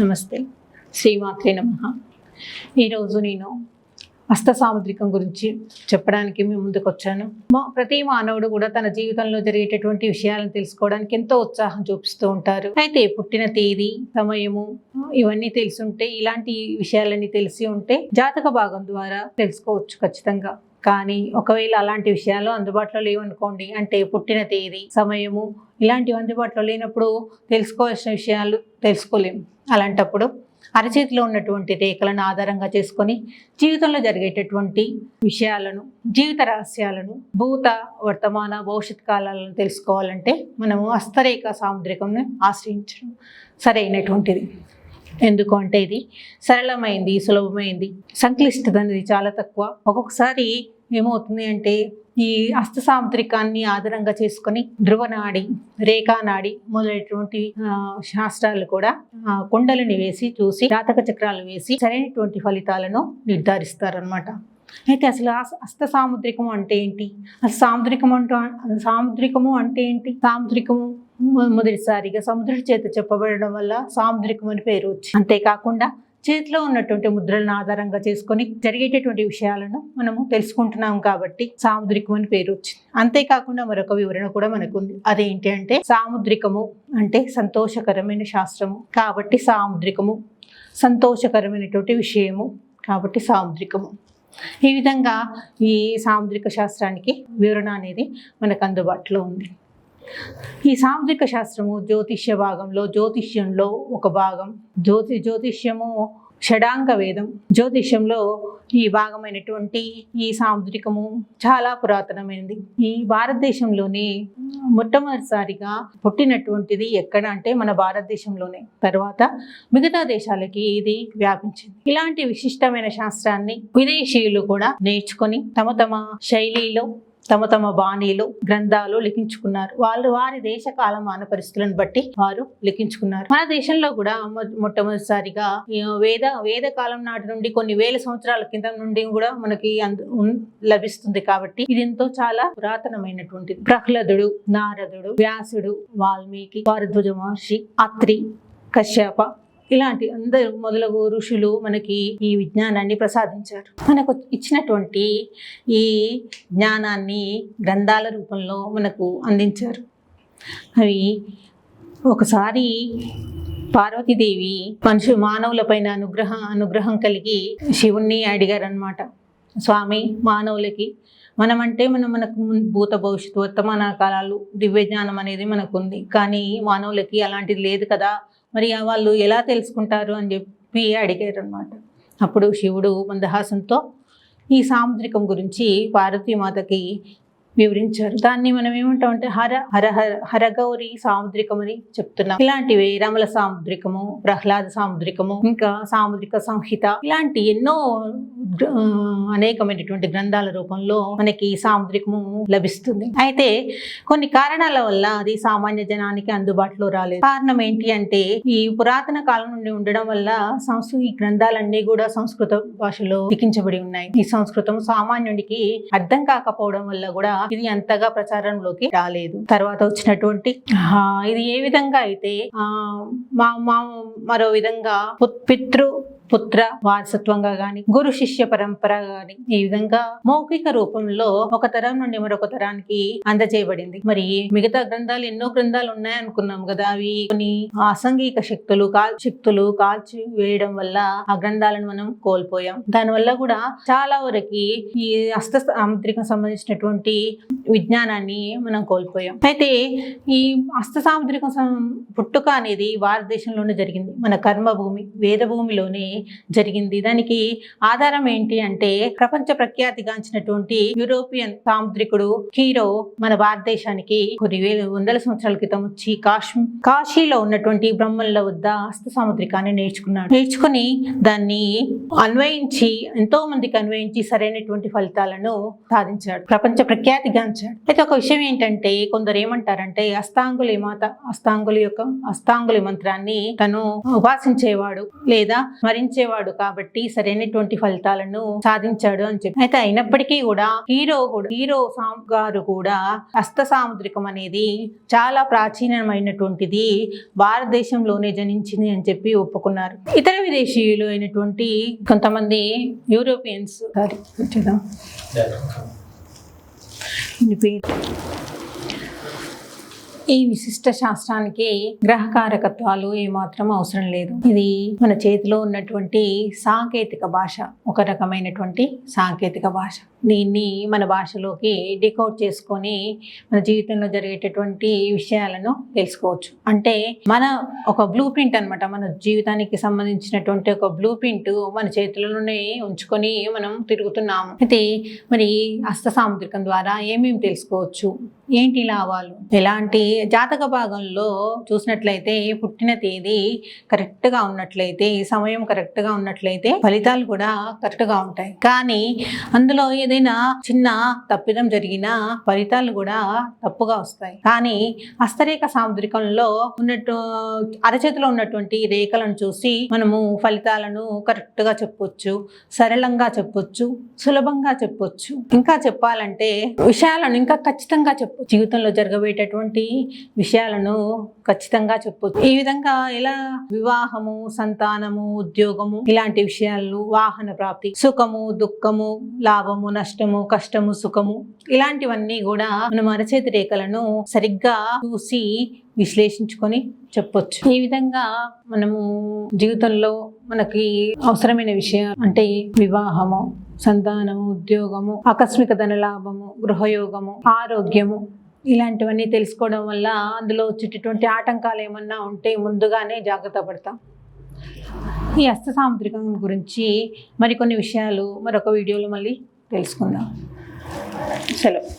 నమస్తే, శ్రీమాత్రే నమః. ఈరోజు నేను హస్త సాముద్రికం గురించి చెప్పడానికి మీ ముందుకు వచ్చాను. ప్రతి మానవుడు కూడా తన జీవితంలో జరిగేటటువంటి విషయాలను తెలుసుకోవడానికి ఎంతో ఉత్సాహం చూపిస్తూ ఉంటారు. అయితే పుట్టిన తేదీ, సమయము ఇవన్నీ తెలుసుంటే, ఇలాంటి విషయాలన్నీ తెలిసి ఉంటే జాతక భాగం ద్వారా తెలుసుకోవచ్చు ఖచ్చితంగా. కానీ ఒకవేళ అలాంటి విషయాలు అందుబాటులో లేవనుకోండి, అంటే పుట్టిన తేదీ, సమయము ఇలాంటివి అందుబాటులో లేనప్పుడు తెలుసుకోవాల్సిన విషయాలు తెలుసుకోలేము. అలాంటప్పుడు అరచేతిలో ఉన్నటువంటి రేఖలను ఆధారంగా చేసుకొని జీవితంలో జరిగేటటువంటి విషయాలను, జీవిత రహస్యాలను, భూత, వర్తమాన, భవిష్యత్ కాలాలను తెలుసుకోవాలంటే మనము హస్తరేఖ సాముద్రికంను ఆశ్రయించడం సరైనటువంటిది. ఎందుకు అంటే ఇది సరళమైంది, సులభమైంది, సంక్లిష్టత అనేది చాలా తక్కువ. ఒక్కొక్కసారి ఏమవుతుంది అంటే ఈ హస్త సాముద్రికాన్ని ఆధారంగా చేసుకొని ధ్రువనాడి, రేఖానాడి మొదలైనటువంటి శాస్త్రాలు కూడా కుండలని వేసి చూసి, జాతక చక్రాలు వేసి సరైనటువంటి ఫలితాలను నిర్ధారిస్తారనమాట. అయితే అసలు హస్త సాముద్రికము అంటే ఏంటి? అసలు సాముద్రికము అంటే ఏంటి? సాముద్రికము మొదటిసారిగా సముద్రుడి చేత చెప్పబడడం వల్ల సాముద్రికం అని పేరు వచ్చింది. అంతేకాకుండా చేతిలో ఉన్నటువంటి ముద్రలను ఆధారంగా చేసుకొని జరిగేటటువంటి విషయాలను మనము తెలుసుకుంటున్నాం కాబట్టి సాముద్రికం అని పేరు వచ్చింది. అంతేకాకుండా మరొక వివరణ కూడా మనకు ఉంది. అదేంటి అంటే సాముద్రికము అంటే సంతోషకరమైన శాస్త్రము కాబట్టి సాముద్రికము, సంతోషకరమైనటువంటి విషయము కాబట్టి సాముద్రికము. ఈ విధంగా ఈ సాముద్రిక శాస్త్రానికి వివరణ అనేది మనకు అందుబాటులో ఉంది. ఈ సాముద్రిక శాస్త్రము జ్యోతిష్య భాగంలో, జ్యోతిష్యంలో ఒక భాగం. జ్యోతిష్యము షడాంగ వేదం. జ్యోతిష్యంలో ఈ భాగమైనటువంటి ఈ సాముద్రికము చాలా పురాతనమైనది. ఈ భారతదేశంలోనే మొట్టమొదటిసారిగా పుట్టినటువంటిది ఎక్కడ అంటే మన భారతదేశంలోనే. తర్వాత మిగతా దేశాలకి ఇది వ్యాపించింది. ఇలాంటి విశిష్టమైన శాస్త్రాన్ని విదేశీయులు కూడా నేర్చుకొని తమ తమ శైలిలో, తమ తమ బాణీలు, గ్రంథాలు లిఖించుకున్నారు. వాళ్ళు వారి దేశ కాలమాన పరిస్థితులను బట్టి వారు లిఖించుకున్నారు. మన దేశంలో కూడా మొట్టమొదటిసారిగా వేద కాలం నాటి నుండి కొన్ని వేల సంవత్సరాల కింద నుండి కూడా మనకి లభిస్తుంది. కాబట్టి ఇది ఎంతో చాలా పురాతనమైనటువంటిది. ప్రహ్లాదుడు, నారదుడు, వ్యాసుడు, వాల్మీకి, భారద్వాజ మహర్షి, అత్రి, కశ్యప ఇలాంటి అందరూ మొదలగు ఋషులు మనకి ఈ విజ్ఞానాన్ని ప్రసాదించారు. మనకు ఇచ్చినటువంటి ఈ జ్ఞానాన్ని గ్రంథాల రూపంలో మనకు అందించారు. అవి ఒకసారి పార్వతీదేవి మానవుల పైన అనుగ్రహం కలిగి శివుణ్ణి అడిగారనమాట. స్వామి, మానవులకి మనమంటే మనకు భూత, భవిష్యత్తు, వర్తమాన కాలాలు, దివ్య జ్ఞానం అనేది మనకు ఉంది. కానీ మానవులకి అలాంటిది లేదు కదా, మరి వాళ్ళు ఎలా తెలుసుకుంటారు అని చెప్పి అడిగారు అనమాట. అప్పుడు శివుడు మందహాసంతో ఈ సాముద్రికం గురించి పార్వతీమాతకి వివరించారు. దాన్ని మనం ఏమంటామంటే హరగౌరి సాముద్రికం అని చెప్తున్నాం. ఇలాంటివి రమల సాముద్రికము, ప్రహ్లాద సాముద్రికము, ఇంకా సాముద్రిక సంహిత, ఇలాంటి ఎన్నో అనేకమైనటువంటి గ్రంథాల రూపంలో మనకి సాముద్రికము లభిస్తుంది. అయితే కొన్ని కారణాల వల్ల అది సామాన్య జనానికి అందుబాటులో రాలేదు. కారణం ఏంటి అంటే ఈ పురాతన కాలం నుండి ఉండడం వల్ల ఈ గ్రంథాలన్నీ కూడా సంస్కృత భాషలో లిఖించబడి ఉన్నాయి. ఈ సంస్కృతం సామాన్యుడికి అర్థం కాకపోవడం వల్ల కూడా ఇది అంతగా ప్రచారంలోకి రాలేదు. తర్వాత వచ్చినటువంటి ఇది ఏ విధంగా అయితే మరో విధంగా పుత్ర వారసత్వంగా గాని, గురు శిష్య పరంపర గాని, ఈ విధంగా మౌఖిక రూపంలో ఒక తరం నుండి మరొక తరానికి అందజేయబడింది. మరి మిగతా గ్రంథాలు ఎన్నో గ్రంథాలు ఉన్నాయనుకున్నాం కదా, అవి కొన్ని అసాంఘిక శక్తులు కాల్చి వేయడం వల్ల ఆ గ్రంథాలను మనం కోల్పోయాం. దానివల్ల కూడా చాలా వరకు ఈ హస్త సాముద్రికం సంబంధించినటువంటి విజ్ఞానాన్ని మనం కోల్పోయాం. అయితే ఈ హస్త సాముద్రికం పుట్టుక అనేది భారతదేశంలోనే జరిగింది. మన కర్మభూమి, వేదభూమిలోనే జరిగింది. దానికి ఆధారం ఏంటి అంటే ప్రపంచ ప్రఖ్యాతిగాంచినటువంటి యూరోపియన్ సాముద్రికుడు హీరో మన భారతదేశానికి కొన్ని వందల సంవత్సరాల క్రితం వచ్చి కాశీలో ఉన్నటువంటి బ్రహ్మల వద్ద హస్త సాముద్రికాన్ని నేర్చుకుని దాన్ని ఎంతో మందికి అన్వయించి సరైనటువంటి ఫలితాలను సాధించాడు. ప్రపంచ ప్రఖ్యాతిగాంచిన సాధించాడు. అయితే ఒక విషయం ఏంటంటే కొందరు ఏమంటారంటే అస్తాంగులి మంత్రాన్ని తను ఉపాసించేవాడు లేదా స్మరించేవాడు కాబట్టి సరైనటువంటి ఫలితాలను సాధించాడు అని చెప్పి. అయితే అయినప్పటికీ కూడా హీరో గారు కూడా హస్త సాముద్రికం అనేది చాలా ప్రాచీనమైనటువంటిది, భారతదేశంలోనే జనించింది అని చెప్పి ఒప్పుకున్నారు. ఇతర విదేశీయులు అయినటువంటి కొంతమంది యూరోపియన్స్ ఈ విశిష్ట శాస్త్రానికి గ్రహకారకత్వాలు ఏమాత్రం అవసరం లేదు. ఇది మన చేతిలో ఉన్నటువంటి సాంకేతిక భాష, ఒక రకమైనటువంటి సాంకేతిక భాష. దీన్ని మన భాషలోకి డికోడ్ చేసుకొని మన జీవితంలో జరిగేటటువంటి విషయాలను తెలుసుకోవచ్చు. అంటే మన ఒక బ్లూ ప్రింట్ అనమాట, మన జీవితానికి సంబంధించినటువంటి ఒక బ్లూ ప్రింట్ మన చేతులలోనే ఉంచుకొని మనం తిరుగుతున్నాము. అయితే మరి హస్త సాముద్రికం ద్వారా ఏమేమి తెలుసుకోవచ్చు, ఏంటి లాభాలు, ఎలాంటి జాతక భాగంలో చూసినట్లయితే పుట్టిన తేదీ కరెక్ట్గా ఉన్నట్లయితే, సమయం కరెక్ట్గా ఉన్నట్లయితే ఫలితాలు కూడా కరెక్ట్గా ఉంటాయి. కానీ అందులో ఏదైనా చిన్న తప్పిదం జరిగినా ఫలితాలు కూడా తప్పుగా వస్తాయి. కానీ హస్తరేఖ సాముద్రికంలో అరచేతిలో ఉన్నటువంటి రేఖలను చూసి మనము ఫలితాలను కరెక్ట్గా చెప్పొచ్చు, సరళంగా చెప్పొచ్చు, సులభంగా చెప్పొచ్చు. ఇంకా చెప్పాలంటే విషయాలను ఇంకా ఖచ్చితంగా చెప్పొచ్చు. జీవితంలో జరగబోయేటటువంటి విషయాలను ఖచ్చితంగా చెప్పొచ్చు. ఈ విధంగా ఎలా వివాహము, సంతానము, ఉద్యోగము ఇలాంటి విషయాలు, వాహన ప్రాప్తి, సుఖము, దుఃఖము, లాభము, నష్టము, కష్టము, సుఖము ఇలాంటివన్నీ కూడా మనం అరచేతి రేఖలను సరిగ్గా చూసి విశ్లేషించుకొని చెప్పొచ్చు. ఈ విధంగా మనము జీవితంలో మనకి అవసరమైన విషయం అంటే వివాహము, సంతానము, ఉద్యోగము, ఆకస్మిక ధనలాభము, గృహయోగము, ఆరోగ్యము ఇలాంటివన్నీ తెలుసుకోవడం వల్ల అందులో వచ్చేటటువంటి ఆటంకాలు ఏమన్నా ఉంటే ముందుగానే జాగ్రత్త పడతాం. ఈ హస్త సాముద్రికం గురించి మరికొన్ని విషయాలు మరొక వీడియోలో మళ్ళీ తెలుసుకుందాం. సెలవు.